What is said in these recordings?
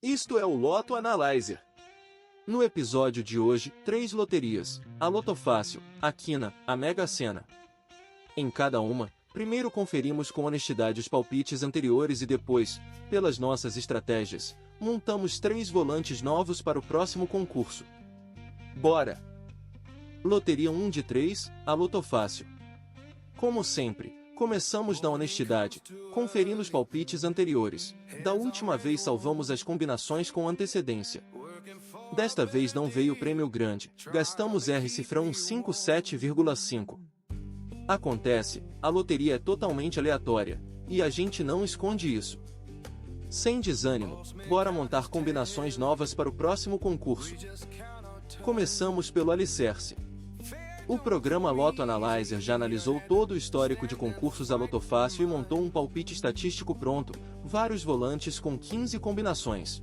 Isto é o Loto Analyzer. No episódio de hoje, 3 loterias, a Lotofácil, a Quina, a Mega Sena. Em cada uma, primeiro conferimos com honestidade os palpites anteriores e depois, pelas nossas estratégias, montamos 3 volantes novos para o próximo concurso. Bora! Loteria 1 de 3, a Lotofácil. Como sempre, começamos na honestidade, conferindo os palpites anteriores. Da última vez salvamos as combinações com antecedência. Desta vez não veio prêmio grande, gastamos R-cifrão 57,5. Acontece, a loteria é totalmente aleatória, e a gente não esconde isso. Sem desânimo, bora montar combinações novas para o próximo concurso. Começamos pelo alicerce. O programa Loto Analyzer já analisou todo o histórico de concursos da Lotofácil e montou um palpite estatístico pronto, vários volantes com 15 combinações.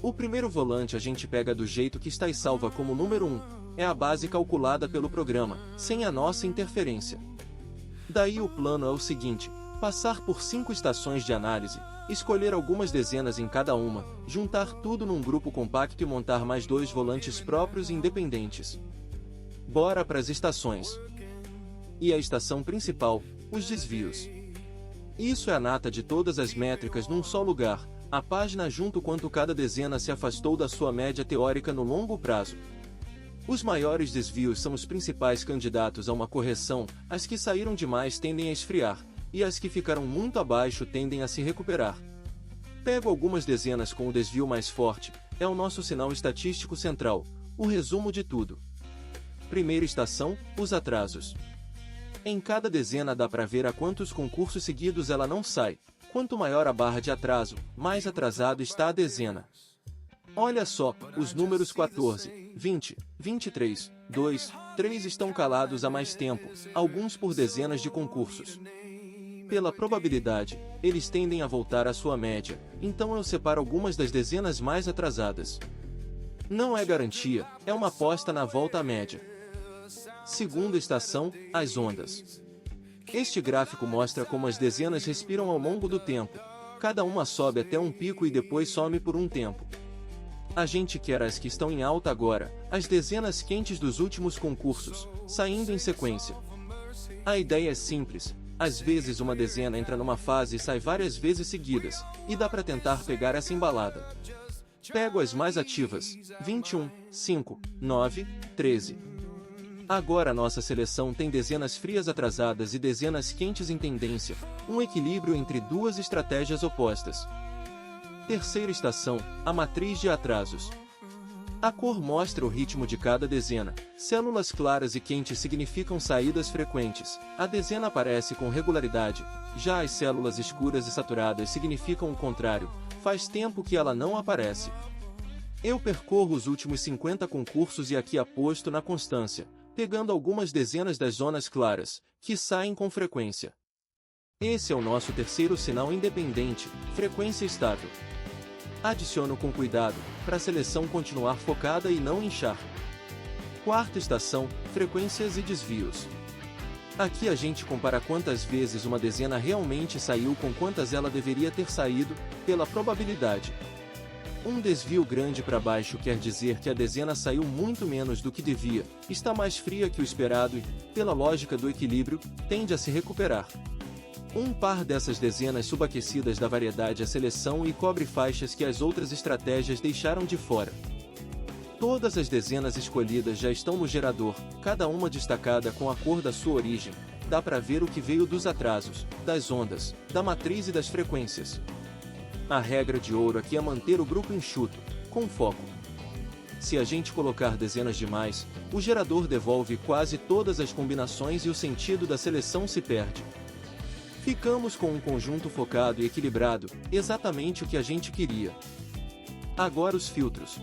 O primeiro volante a gente pega do jeito que está e salva como número 1, é a base calculada pelo programa, sem a nossa interferência. Daí o plano é o seguinte, passar por 5 estações de análise, escolher algumas dezenas em cada uma, juntar tudo num grupo compacto e montar mais 2 volantes próprios e independentes. Bora para as estações. E a estação principal, os desvios. Isso é a nata de todas as métricas num só lugar, a página junto quanto cada dezena se afastou da sua média teórica no longo prazo. Os maiores desvios são os principais candidatos a uma correção, as que saíram demais tendem a esfriar, e as que ficaram muito abaixo tendem a se recuperar. Pego algumas dezenas com o desvio mais forte, é o nosso sinal estatístico central, o resumo de tudo. Primeira estação, os atrasos. Em cada dezena dá para ver a quantos concursos seguidos ela não sai. Quanto maior a barra de atraso, mais atrasado está a dezena. Olha só, os números 14, 20, 23, 2, 3 estão calados há mais tempo, alguns por dezenas de concursos. Pela probabilidade, eles tendem a voltar à sua média, então eu separo algumas das dezenas mais atrasadas. Não é garantia, é uma aposta na volta à média. Segunda estação, as ondas. Este gráfico mostra como as dezenas respiram ao longo do tempo. Cada uma sobe até um pico e depois some por um tempo. A gente quer as que estão em alta agora, as dezenas quentes dos últimos concursos, saindo em sequência. A ideia é simples, às vezes uma dezena entra numa fase e sai várias vezes seguidas, e dá para tentar pegar essa embalada. Pego as mais ativas, 21, 5, 9, 13. Agora nossa seleção tem dezenas frias atrasadas e dezenas quentes em tendência, um equilíbrio entre duas estratégias opostas. Terceira estação, a matriz de atrasos. A cor mostra o ritmo de cada dezena, células claras e quentes significam saídas frequentes, a dezena aparece com regularidade, já as células escuras e saturadas significam o contrário, faz tempo que ela não aparece. Eu percorro os últimos 50 concursos e aqui aposto na constância, pegando algumas dezenas das zonas claras, que saem com frequência. Esse é o nosso terceiro sinal independente, frequência estável. Adiciono com cuidado, para a seleção continuar focada e não inchar. Quarta estação, frequências e desvios. Aqui a gente compara quantas vezes uma dezena realmente saiu com quantas ela deveria ter saído, pela probabilidade. Um desvio grande para baixo quer dizer que a dezena saiu muito menos do que devia, está mais fria que o esperado e, pela lógica do equilíbrio, tende a se recuperar. Um par dessas dezenas subaquecidas dá variedade à seleção e cobre faixas que as outras estratégias deixaram de fora. Todas as dezenas escolhidas já estão no gerador, cada uma destacada com a cor da sua origem, dá para ver o que veio dos atrasos, das ondas, da matriz e das frequências. A regra de ouro aqui é manter o grupo enxuto, com foco. Se a gente colocar dezenas demais, o gerador devolve quase todas as combinações e o sentido da seleção se perde. Ficamos com um conjunto focado e equilibrado, exatamente o que a gente queria. Agora os filtros.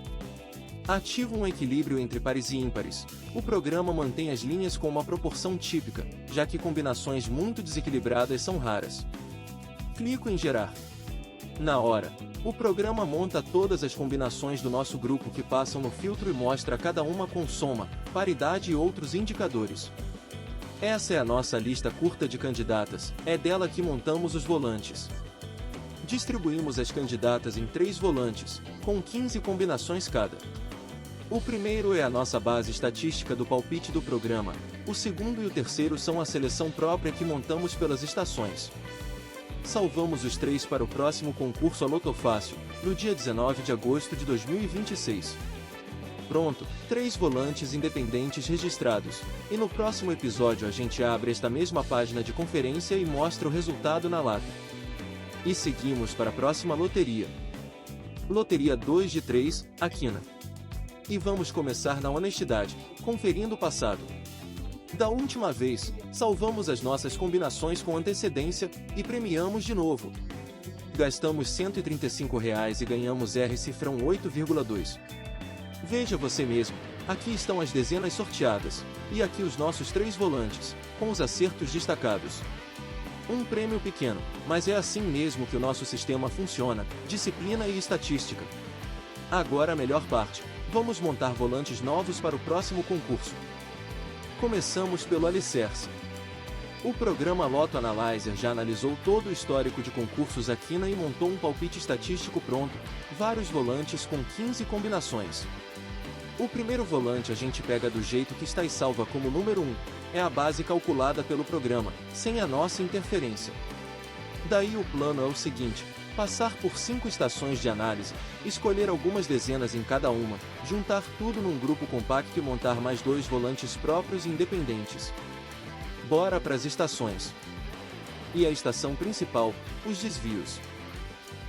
Ativo um equilíbrio entre pares e ímpares. O programa mantém as linhas com uma proporção típica, já que combinações muito desequilibradas são raras. Clico em gerar. Na hora, o programa monta todas as combinações do nosso grupo que passam no filtro e mostra cada uma com soma, paridade e outros indicadores. Essa é a nossa lista curta de candidatas, é dela que montamos os volantes. Distribuímos as candidatas em 3 volantes, com 15 combinações cada. O primeiro é a nossa base estatística do palpite do programa, o segundo e o terceiro são a seleção própria que montamos pelas estações. Salvamos os 3 para o próximo concurso Alotofácil, no dia 19 de agosto de 2026. Pronto, 3 volantes independentes registrados, e no próximo episódio a gente abre esta mesma página de conferência e mostra o resultado na lata. E seguimos para a próxima loteria. Loteria 2 de 3, Aquina. E vamos começar na honestidade, conferindo o passado. Da última vez, salvamos as nossas combinações com antecedência e premiamos de novo. Gastamos R$ 135 e ganhamos R cifrão 8,2. Veja você mesmo, aqui estão as dezenas sorteadas, e aqui os nossos 3 volantes, com os acertos destacados. Um prêmio pequeno, mas é assim mesmo que o nosso sistema funciona, disciplina e estatística. Agora a melhor parte, vamos montar volantes novos para o próximo concurso. Começamos pelo alicerce. O programa Loto Analyzer já analisou todo o histórico de concursos Aquina e montou um palpite estatístico pronto, vários volantes com 15 combinações. O primeiro volante a gente pega do jeito que está e salva como número 1, é a base calculada pelo programa, sem a nossa interferência. Daí o plano é o seguinte: passar por 5 estações de análise, escolher algumas dezenas em cada uma, juntar tudo num grupo compacto e montar mais 2 volantes próprios e independentes. Bora para as estações. E a estação principal, os desvios.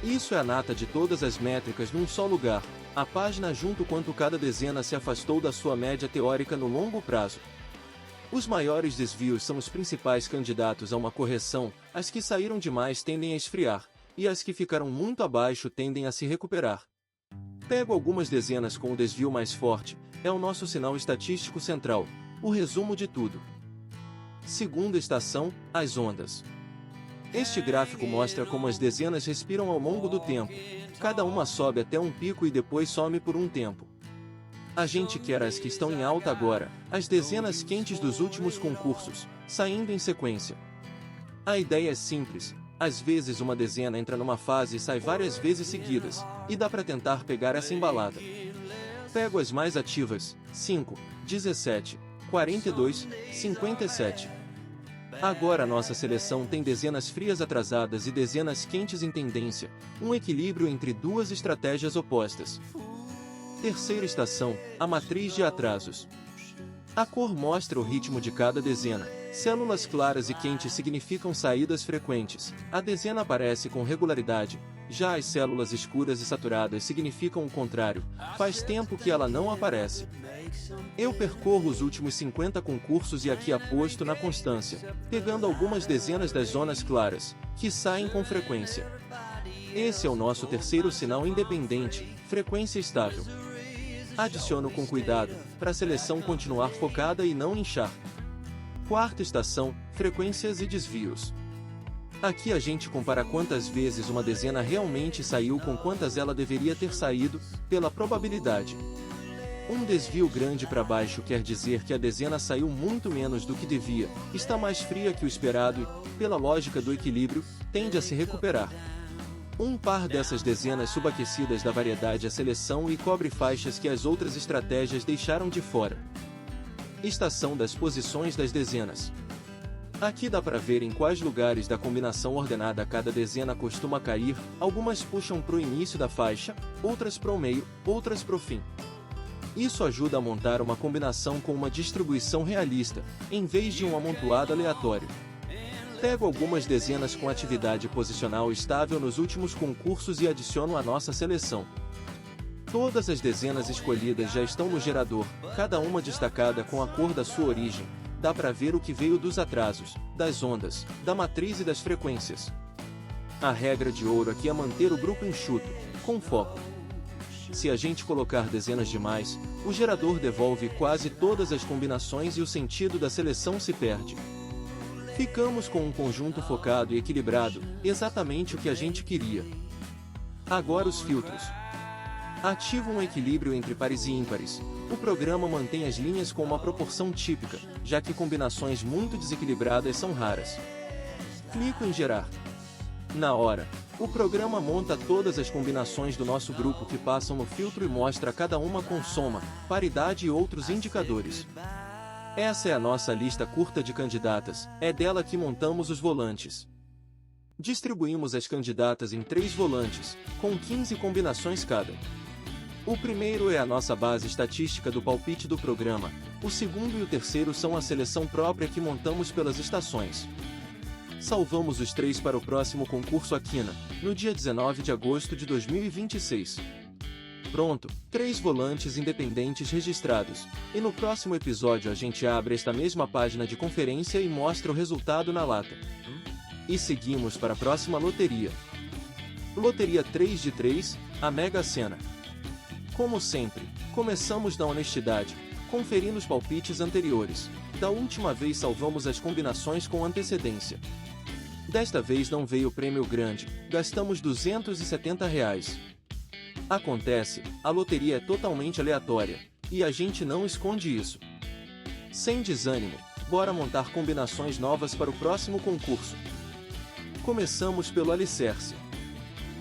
Isso é a nata de todas as métricas num só lugar, a página junto quanto cada dezena se afastou da sua média teórica no longo prazo. Os maiores desvios são os principais candidatos a uma correção, as que saíram demais tendem a esfriar, e as que ficaram muito abaixo tendem a se recuperar. Pego algumas dezenas com o desvio mais forte, é o nosso sinal estatístico central, o resumo de tudo. Segunda estação, as ondas. Este gráfico mostra como as dezenas respiram ao longo do tempo, cada uma sobe até um pico e depois some por um tempo. A gente quer as que estão em alta agora, as dezenas quentes dos últimos concursos, saindo em sequência. A ideia é simples. Às vezes uma dezena entra numa fase e sai várias vezes seguidas, e dá para tentar pegar essa embalada. Pego as mais ativas, 5, 17, 42, 57. Agora a nossa seleção tem dezenas frias atrasadas e dezenas quentes em tendência, um equilíbrio entre 2 estratégias opostas. Terceira estação, a matriz de atrasos. A cor mostra o ritmo de cada dezena. Células claras e quentes significam saídas frequentes. A dezena aparece com regularidade. Já as células escuras e saturadas significam o contrário. Faz tempo que ela não aparece. Eu percorro os últimos 50 concursos e aqui aposto na constância, pegando algumas dezenas das zonas claras, que saem com frequência. Esse é o nosso terceiro sinal independente, frequência estável. Adiciono com cuidado, para a seleção continuar focada e não inchar. Quarta estação, frequências e desvios. Aqui a gente compara quantas vezes uma dezena realmente saiu com quantas ela deveria ter saído, pela probabilidade. Um desvio grande para baixo quer dizer que a dezena saiu muito menos do que devia, está mais fria que o esperado e, pela lógica do equilíbrio, tende a se recuperar. Um par dessas dezenas subaquecidas dá variedade à seleção e cobre faixas que as outras estratégias deixaram de fora. Estação das posições das dezenas. Aqui dá para ver em quais lugares da combinação ordenada cada dezena costuma cair, algumas puxam para o início da faixa, outras para o meio, outras para o fim. Isso ajuda a montar uma combinação com uma distribuição realista, em vez de um amontoado aleatório. Pego algumas dezenas com atividade posicional estável nos últimos concursos e adiciono à nossa seleção. Todas as dezenas escolhidas já estão no gerador, cada uma destacada com a cor da sua origem. Dá para ver o que veio dos atrasos, das ondas, da matriz e das frequências. A regra de ouro aqui é manter o grupo enxuto, com foco. Se a gente colocar dezenas demais, o gerador devolve quase todas as combinações e o sentido da seleção se perde. Ficamos com um conjunto focado e equilibrado, exatamente o que a gente queria. Agora os filtros. Ativo um equilíbrio entre pares e ímpares. O programa mantém as linhas com uma proporção típica, já que combinações muito desequilibradas são raras. Clico em gerar. Na hora, O programa monta todas as combinações do nosso grupo que passam no filtro e mostra cada uma com soma, paridade e outros indicadores. Essa é a nossa lista curta de candidatas, é dela que montamos os volantes. Distribuímos as candidatas em 3 volantes, com 15 combinações cada. O primeiro é a nossa base estatística do palpite do programa, o segundo e o terceiro são a seleção própria que montamos pelas estações. Salvamos os 3 para o próximo concurso Aquina, no dia 19 de agosto de 2026. Pronto, 3 volantes independentes registrados, e no próximo episódio a gente abre esta mesma página de conferência e mostra o resultado na lata. E seguimos para a próxima loteria. Loteria 3 de 3, a Mega Sena. Como sempre, começamos na honestidade, conferindo os palpites anteriores. Da última vez salvamos as combinações com antecedência. Desta vez não veio prêmio grande, gastamos R$270. Acontece, a loteria é totalmente aleatória, e a gente não esconde isso. Sem desânimo, bora montar combinações novas para o próximo concurso. Começamos pelo alicerce.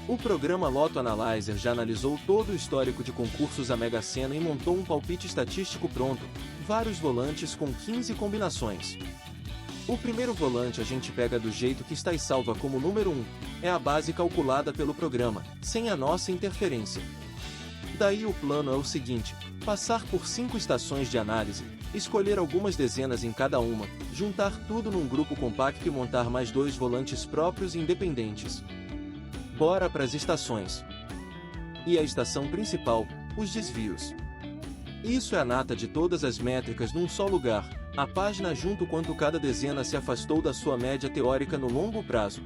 O programa Lotto Analyzer já analisou todo o histórico de concursos da Mega Sena e montou um palpite estatístico pronto, vários volantes com 15 combinações. O primeiro volante a gente pega do jeito que está e salva como número 1, é a base calculada pelo programa, sem a nossa interferência. Daí o plano é o seguinte, passar por 5 estações de análise, escolher algumas dezenas em cada uma, juntar tudo num grupo compacto e montar mais 2 volantes próprios e independentes. Bora para as estações. E a estação principal, os desvios. Isso é a nata de todas as métricas num só lugar, a página junto quanto cada dezena se afastou da sua média teórica no longo prazo.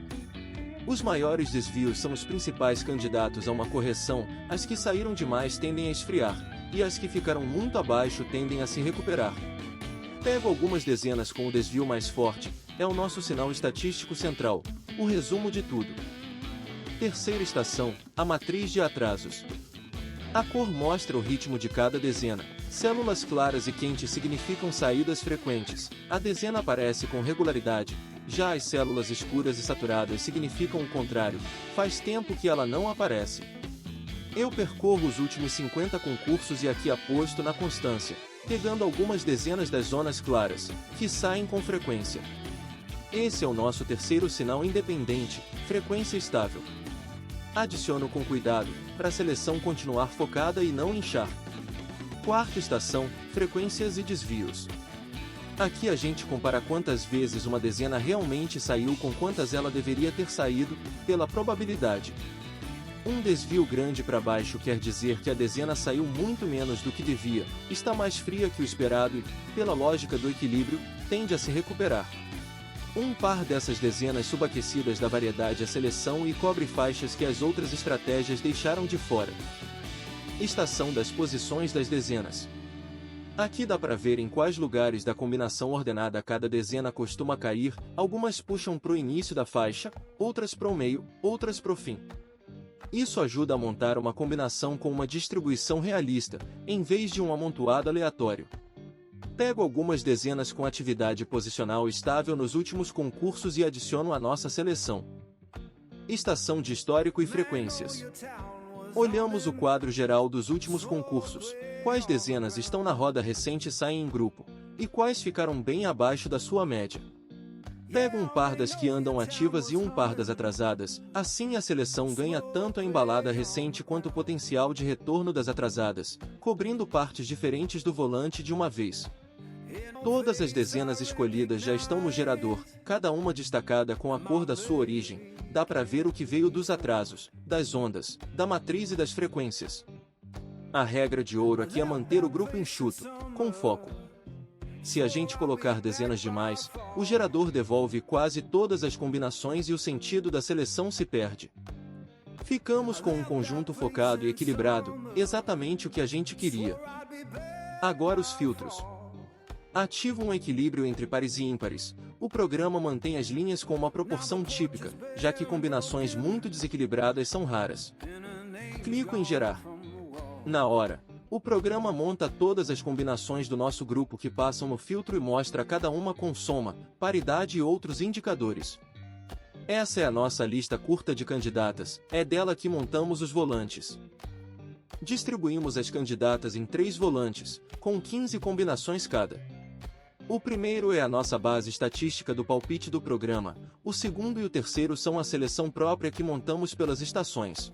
Os maiores desvios são os principais candidatos a uma correção, as que saíram demais tendem a esfriar, e as que ficaram muito abaixo tendem a se recuperar. Pego algumas dezenas com o desvio mais forte, é o nosso sinal estatístico central, o resumo de tudo. Terceira estação, a matriz de atrasos. A cor mostra o ritmo de cada dezena. Células claras e quentes significam saídas frequentes. A dezena aparece com regularidade. Já as células escuras e saturadas significam o contrário. Faz tempo que ela não aparece. Eu percorro os últimos 50 concursos e aqui aposto na constância, pegando algumas dezenas das zonas claras, que saem com frequência. Esse é o nosso terceiro sinal independente, frequência estável. Adiciono com cuidado, para a seleção continuar focada e não inchar. Quarta estação, frequências e desvios. Aqui a gente compara quantas vezes uma dezena realmente saiu com quantas ela deveria ter saído, pela probabilidade. Um desvio grande para baixo quer dizer que a dezena saiu muito menos do que devia, está mais fria que o esperado e, pela lógica do equilíbrio, tende a se recuperar. Um par dessas dezenas subaquecidas dá variedade à seleção e cobre faixas que as outras estratégias deixaram de fora. Estação das posições das dezenas. Aqui dá para ver em quais lugares da combinação ordenada cada dezena costuma cair, algumas puxam para o início da faixa, outras para o meio, outras para o fim. Isso ajuda a montar uma combinação com uma distribuição realista, em vez de um amontoado aleatório. Pego algumas dezenas com atividade posicional estável nos últimos concursos e adiciono à nossa seleção. Estação de histórico e frequências. Olhamos o quadro geral dos últimos concursos, quais dezenas estão na roda recente e saem em grupo, e quais ficaram bem abaixo da sua média. Pego um par das que andam ativas e um par das atrasadas, assim a seleção ganha tanto a embalada recente quanto o potencial de retorno das atrasadas, cobrindo partes diferentes do volante de uma vez. Todas as dezenas escolhidas já estão no gerador, cada uma destacada com a cor da sua origem, dá para ver o que veio dos atrasos, das ondas, da matriz e das frequências. A regra de ouro aqui é manter o grupo enxuto, com foco. Se a gente colocar dezenas demais, o gerador devolve quase todas as combinações e o sentido da seleção se perde. Ficamos com um conjunto focado e equilibrado, exatamente o que a gente queria. Agora os filtros. Ativo um equilíbrio entre pares e ímpares. O programa mantém as linhas com uma proporção típica, já que combinações muito desequilibradas são raras. Clico em gerar. Na hora, o programa monta todas as combinações do nosso grupo que passam no filtro e mostra cada uma com soma, paridade e outros indicadores. Essa é a nossa lista curta de candidatas, é dela que montamos os volantes. Distribuímos as candidatas em 3 volantes, com 15 combinações cada. O primeiro é a nossa base estatística do palpite do programa, o segundo e o terceiro são a seleção própria que montamos pelas estações.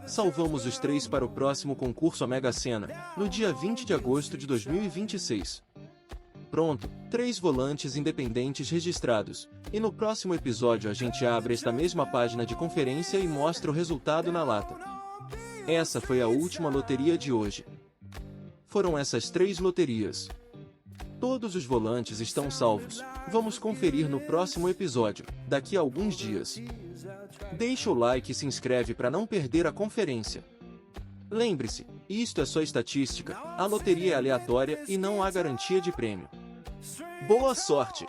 Salvamos os 3 para o próximo concurso A Mega Sena, no dia 20 de agosto de 2026. Pronto, 3 volantes independentes registrados, e no próximo episódio a gente abre esta mesma página de conferência e mostra o resultado na lata. Essa foi a última loteria de hoje. Foram essas 3 loterias. Todos os volantes estão salvos, vamos conferir no próximo episódio, daqui a alguns dias. Deixa o like e se inscreve para não perder a conferência. Lembre-se, isto é só estatística, a loteria é aleatória e não há garantia de prêmio. Boa sorte!